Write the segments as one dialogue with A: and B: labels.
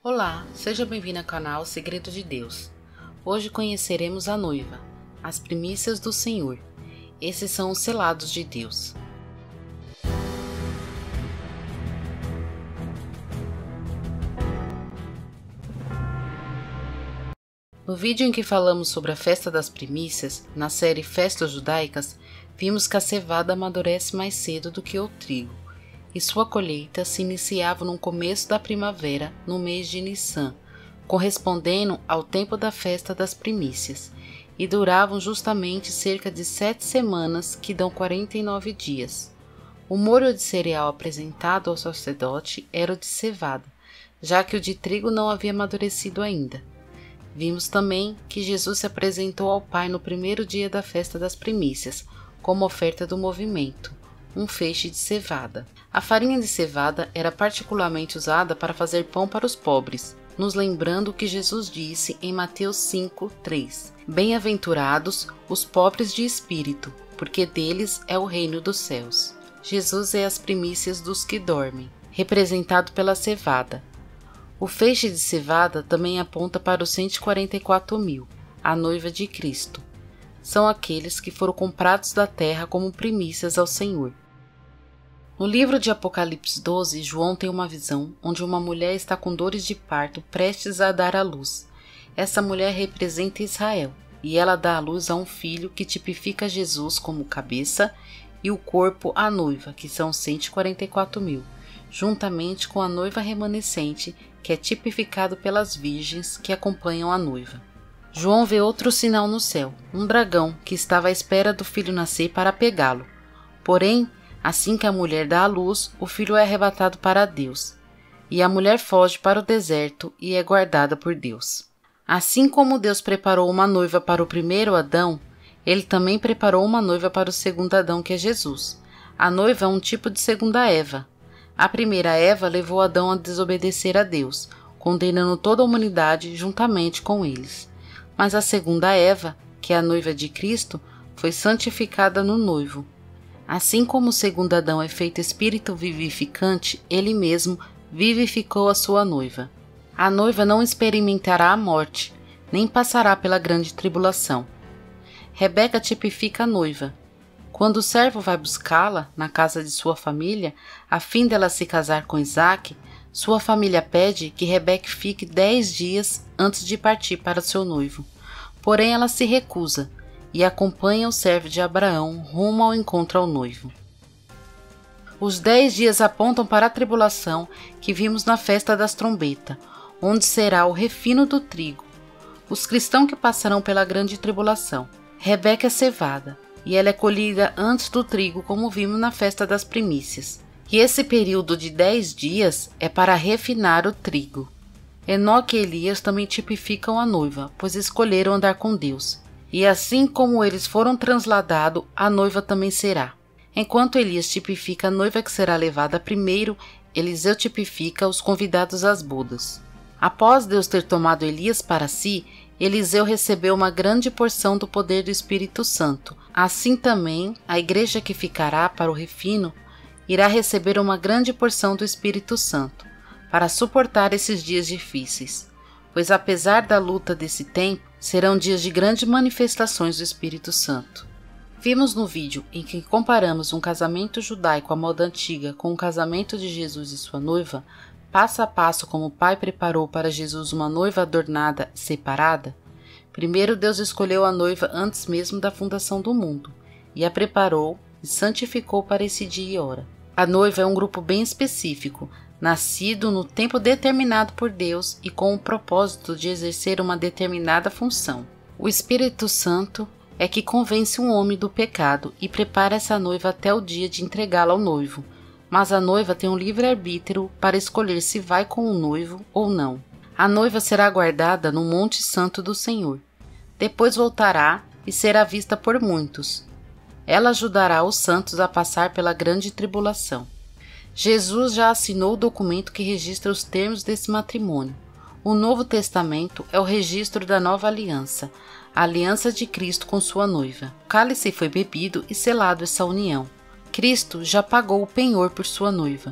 A: Olá, seja bem-vindo ao canal Segredo de Deus. Hoje conheceremos a noiva, as primícias do Senhor. Esses são os selados de Deus. No vídeo em que falamos sobre a festa das primícias, na série Festas Judaicas, vimos que a cevada amadurece mais cedo do que o trigo, e sua colheita se iniciava no começo da primavera, no mês de Nissan, correspondendo ao tempo da festa das primícias, e duravam justamente cerca de 7 semanas, que dão 49 dias. O molho de cereal apresentado ao sacerdote era o de cevada, já que o de trigo não havia amadurecido ainda. Vimos também que Jesus se apresentou ao Pai no primeiro dia da festa das primícias, como oferta do movimento, um feixe de cevada. A farinha de cevada era particularmente usada para fazer pão para os pobres, nos lembrando o que Jesus disse em Mateus 5:3. Bem-aventurados os pobres de espírito, porque deles é o reino dos céus. Jesus é as primícias dos que dormem, representado pela cevada. O feixe de cevada também aponta para os 144.000, a noiva de Cristo. São aqueles que foram comprados da terra como primícias ao Senhor. No livro de Apocalipse 12, João tem uma visão onde uma mulher está com dores de parto prestes a dar à luz. Essa mulher representa Israel, e ela dá à luz a um filho que tipifica Jesus como cabeça e o corpo a noiva, que são 144.000, juntamente com a noiva remanescente, que é tipificado pelas virgens que acompanham a noiva. João vê outro sinal no céu, um dragão que estava à espera do filho nascer para pegá-lo. Porém, assim que a mulher dá à luz, o filho é arrebatado para Deus, e a mulher foge para o deserto e é guardada por Deus. Assim como Deus preparou uma noiva para o primeiro Adão, ele também preparou uma noiva para o segundo Adão, que é Jesus. A noiva é um tipo de segunda Eva. A primeira Eva levou Adão a desobedecer a Deus, condenando toda a humanidade juntamente com eles. Mas a segunda Eva, que é a noiva de Cristo, foi santificada no noivo. Assim como o segundo Adão é feito espírito vivificante, ele mesmo vivificou a sua noiva. A noiva não experimentará a morte, nem passará pela grande tribulação. Rebeca tipifica a noiva. Quando o servo vai buscá-la na casa de sua família, a fim dela se casar com Isaque, sua família pede que Rebeca fique 10 dias antes de partir para seu noivo. Porém, ela se recusa e acompanha o servo de Abraão rumo ao encontro ao noivo. Os 10 dias apontam para a tribulação que vimos na festa das trombetas, onde será o refino do trigo. Os cristãos que passarão pela grande tribulação. Rebeca é cevada, e ela é colhida antes do trigo, como vimos na festa das primícias. E esse período de 10 dias é para refinar o trigo. Enoque e Elias também tipificam a noiva, pois escolheram andar com Deus. E assim como eles foram transladados, a noiva também será. Enquanto Elias tipifica a noiva que será levada primeiro, Eliseu tipifica os convidados às bodas. Após Deus ter tomado Elias para si, Eliseu recebeu uma grande porção do poder do Espírito Santo. Assim também, a igreja que ficará para o refino irá receber uma grande porção do Espírito Santo, para suportar esses dias difíceis. Pois apesar da luta desse tempo, serão dias de grandes manifestações do Espírito Santo. Vimos no vídeo em que comparamos um casamento judaico à moda antiga com o casamento de Jesus e sua noiva, passo a passo como o Pai preparou para Jesus uma noiva adornada e separada. Primeiro Deus escolheu a noiva antes mesmo da fundação do mundo, e a preparou e santificou para esse dia e hora. A noiva é um grupo bem específico, nascido no tempo determinado por Deus e com o propósito de exercer uma determinada função. O Espírito Santo é que convence um homem do pecado e prepara essa noiva até o dia de entregá-la ao noivo, mas a noiva tem um livre-arbítrio para escolher se vai com o noivo ou não. A noiva será guardada no Monte Santo do Senhor. Depois voltará e será vista por muitos. Ela ajudará os santos a passar pela grande tribulação. Jesus já assinou o documento que registra os termos desse matrimônio. O Novo Testamento é o registro da nova aliança, a aliança de Cristo com sua noiva. O cálice foi bebido e selado essa união. Cristo já pagou o penhor por sua noiva.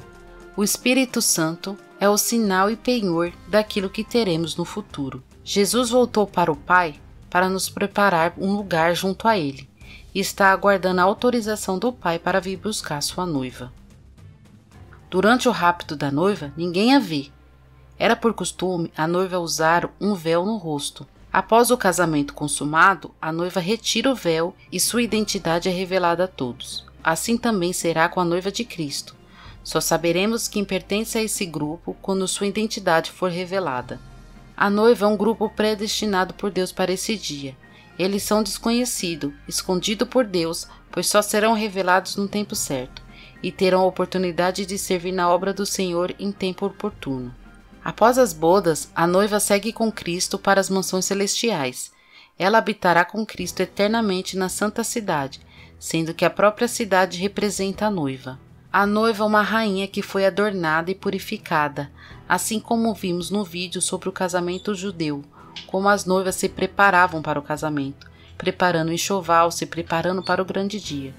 A: O Espírito Santo é o sinal e penhor daquilo que teremos no futuro. Jesus voltou para o Pai para nos preparar um lugar junto a Ele e está aguardando a autorização do Pai para vir buscar sua noiva. Durante o rapto da noiva, ninguém a vê. Era por costume a noiva usar um véu no rosto. Após o casamento consumado, a noiva retira o véu e sua identidade é revelada a todos. Assim também será com a noiva de Cristo. Só saberemos quem pertence a esse grupo quando sua identidade for revelada. A noiva é um grupo predestinado por Deus para esse dia. Eles são desconhecidos, escondidos por Deus, pois só serão revelados no tempo certo, e terão a oportunidade de servir na obra do Senhor em tempo oportuno. Após as bodas, a noiva segue com Cristo para as mansões celestiais. Ela habitará com Cristo eternamente na santa cidade, sendo que a própria cidade representa a noiva. A noiva é uma rainha que foi adornada e purificada, assim como vimos no vídeo sobre o casamento judeu, como as noivas se preparavam para o casamento, preparando o enxoval, se preparando para o grande dia.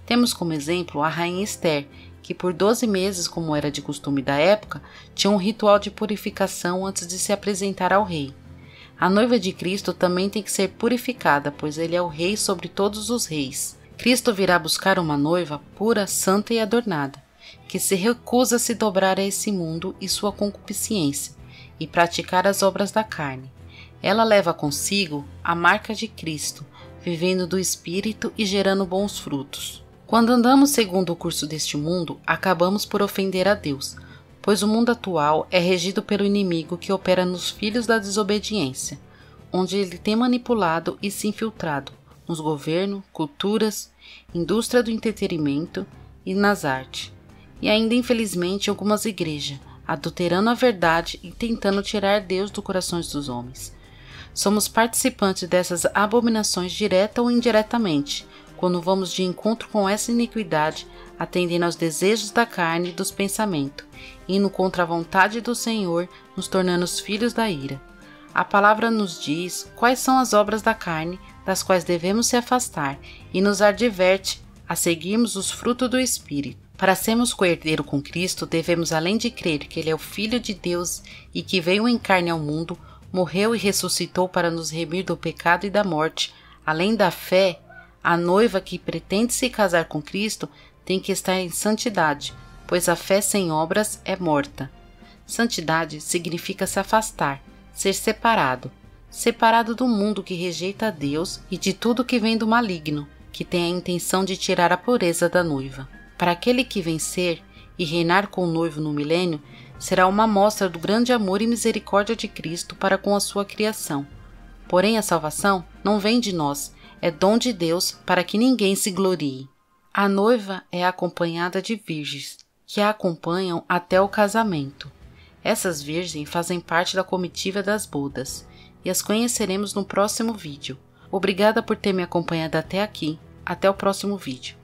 A: Temos como exemplo a rainha Esther, que por 12 meses, como era de costume da época, tinha um ritual de purificação antes de se apresentar ao rei. A noiva de Cristo também tem que ser purificada, pois ele é o rei sobre todos os reis. Cristo virá buscar uma noiva pura, santa e adornada, que se recusa a se dobrar a esse mundo e sua concupiscência, e praticar as obras da carne. Ela leva consigo a marca de Cristo, vivendo do Espírito e gerando bons frutos. Quando andamos segundo o curso deste mundo, acabamos por ofender a Deus, pois o mundo atual é regido pelo inimigo que opera nos filhos da desobediência, onde ele tem manipulado e se infiltrado nos governos, culturas, indústria do entretenimento e nas artes, e ainda infelizmente em algumas igrejas, adulterando a verdade e tentando tirar Deus dos corações dos homens. Somos participantes dessas abominações direta ou indiretamente, quando vamos de encontro com essa iniquidade, atendendo aos desejos da carne e dos pensamentos, indo contra a vontade do Senhor, nos tornando os filhos da ira. A palavra nos diz quais são as obras da carne, das quais devemos se afastar, e nos adverte a seguirmos os frutos do Espírito. Para sermos coerdeiro com Cristo, devemos, além de crer que Ele é o Filho de Deus e que veio em carne ao mundo, morreu e ressuscitou para nos remir do pecado e da morte, além da fé, a noiva que pretende se casar com Cristo tem que estar em santidade, pois a fé sem obras é morta. Santidade significa se afastar, ser separado do mundo que rejeita a Deus e de tudo que vem do maligno, que tem a intenção de tirar a pureza da noiva. Para aquele que vencer e reinar com o noivo no milênio, será uma mostra do grande amor e misericórdia de Cristo para com a sua criação. Porém, a salvação não vem de nós, é dom de Deus para que ninguém se glorie. A noiva é acompanhada de virgens, que a acompanham até o casamento. Essas virgens fazem parte da comitiva das bodas, e as conheceremos no próximo vídeo. Obrigada por ter me acompanhado até aqui. Até o próximo vídeo.